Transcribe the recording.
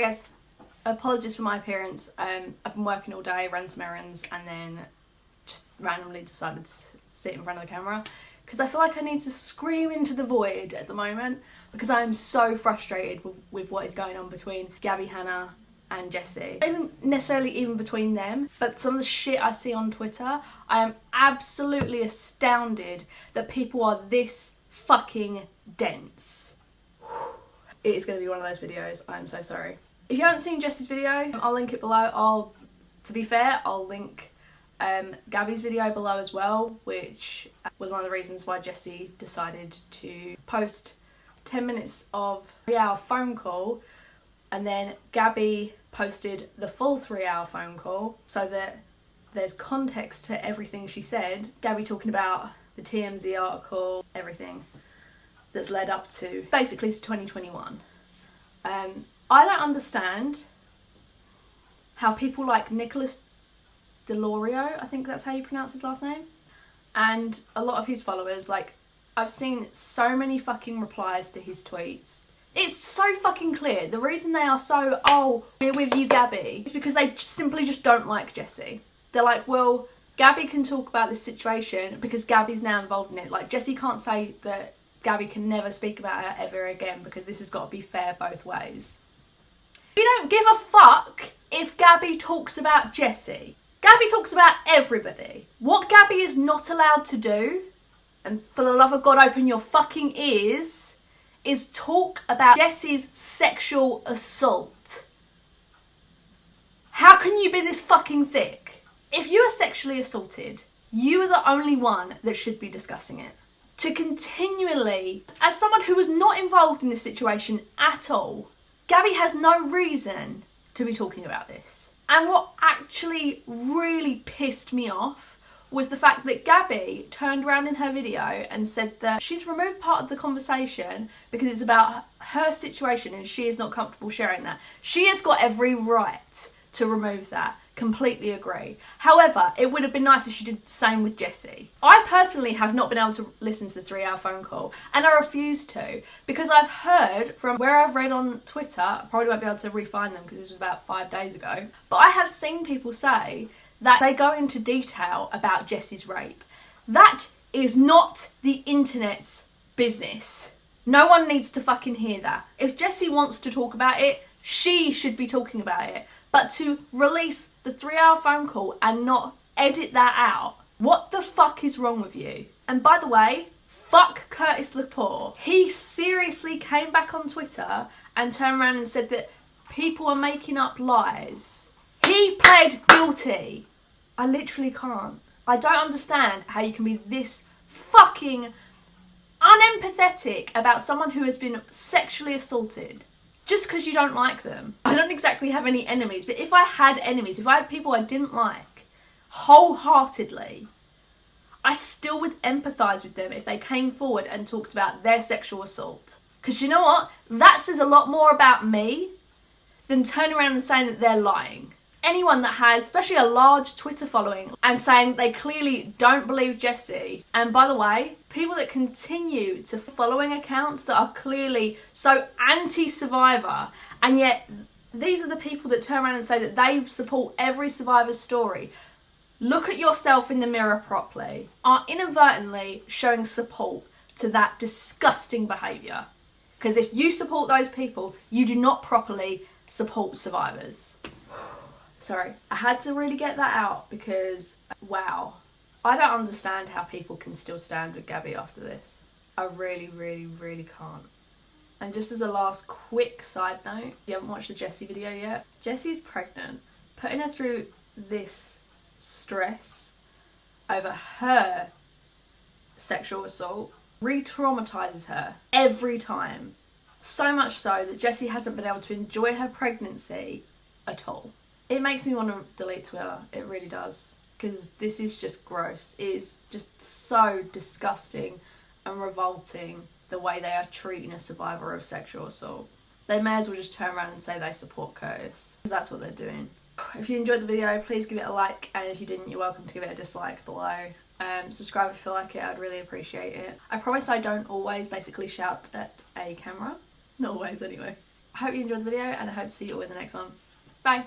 guys, apologies for my appearance. I've been working all day, ran some errands, and then just randomly decided to sit in front of the camera because I feel like I need to scream into the void at the moment because I am so frustrated with what is going on between Gabby, Hannah and Jessi. Not even necessarily even between them, but some of the shit I see on Twitter, I am absolutely astounded that people are this fucking dense. It is going to be one of those videos. I'm so sorry. If you haven't seen Jessi's video, I'll link it below. To be fair, I'll link Gabby's video below as well, which was one of the reasons why Jessi decided to post 10 minutes of 3-hour phone call, and then Gabby posted the full 3-hour phone call so that there's context to everything she said. Gabby talking about the TMZ article, everything that's led up to basically to 2021. I don't understand how people like Nicholas Delorio, I think that's how you pronounce his last name, and a lot of his followers, like, I've seen so many fucking replies to his tweets. It's so fucking clear. The reason they are so, oh, we're with you, Gabby, is because they simply just don't like Jessi. They're like, well, Gabby can talk about this situation because Gabby's now involved in it. Like, Jessi can't say that Gabby can never speak about her ever again because this has got to be fair both ways. We don't give a fuck if Gabby talks about Jessi. Gabby talks about everybody. What Gabby is not allowed to do, and for the love of God open your fucking ears, is talk about Jessi's sexual assault. How can you be this fucking thick? If you are sexually assaulted, you are the only one that should be discussing it. To continually, as someone who was not involved in this situation at all, Gabby has no reason to be talking about this. And what actually really pissed me off was the fact that Gabby turned around in her video and said that she's removed part of the conversation because it's about her situation and she is not comfortable sharing that. She has got every right to remove that. Completely agree. However, it would have been nice if she did the same with Jessi. I personally have not been able to listen to the 3-hour phone call, and I refuse to, because I've heard from where I've read on Twitter, I probably won't be able to re-find them because this was about 5 days ago, but I have seen people say that they go into detail about Jessi's rape. That is not the internet's business. No one needs to fucking hear that. If Jessi wants to talk about it, she should be talking about it. But to release the 3-hour phone call and not edit that out, what the fuck is wrong with you? And by the way, fuck Curtis Lepore. He seriously came back on Twitter and turned around and said that people are making up lies. He pled guilty. I literally can't. I don't understand how you can be this fucking unempathetic about someone who has been sexually assaulted. Just because you don't like them. I don't exactly have any enemies, but if I had enemies, if I had people I didn't like, wholeheartedly, I still would empathise with them if they came forward and talked about their sexual assault. Because you know what? That says a lot more about me than turning around and saying that they're lying. Anyone that has, especially a large Twitter following, and saying they clearly don't believe Jessi. And by the way, people that continue to following accounts that are clearly so anti-survivor, and yet these are the people that turn around and say that they support every survivor's story. Look at yourself in the mirror properly. Are inadvertently showing support to that disgusting behaviour. Because if you support those people, you do not properly support survivors. Sorry, I had to really get that out because, wow. I don't understand how people can still stand with Gabby after this. I really, really, really can't. And just as a last quick side note, if you haven't watched the Jessi video yet, Jessi's pregnant. Putting her through this stress over her sexual assault re-traumatises her every time. So much so that Jessi hasn't been able to enjoy her pregnancy at all. It makes me want to delete Twitter, it really does. Because this is just gross. It is just so disgusting and revolting the way they are treating a survivor of sexual assault. They may as well just turn around and say they support Curtis. Because that's what they're doing. If you enjoyed the video, please give it a like. And if you didn't, you're welcome to give it a dislike below. Subscribe if you feel like it, I'd really appreciate it. I promise I don't always basically shout at a camera. Not always anyway. I hope you enjoyed the video and I hope to see you all in the next one. Bye.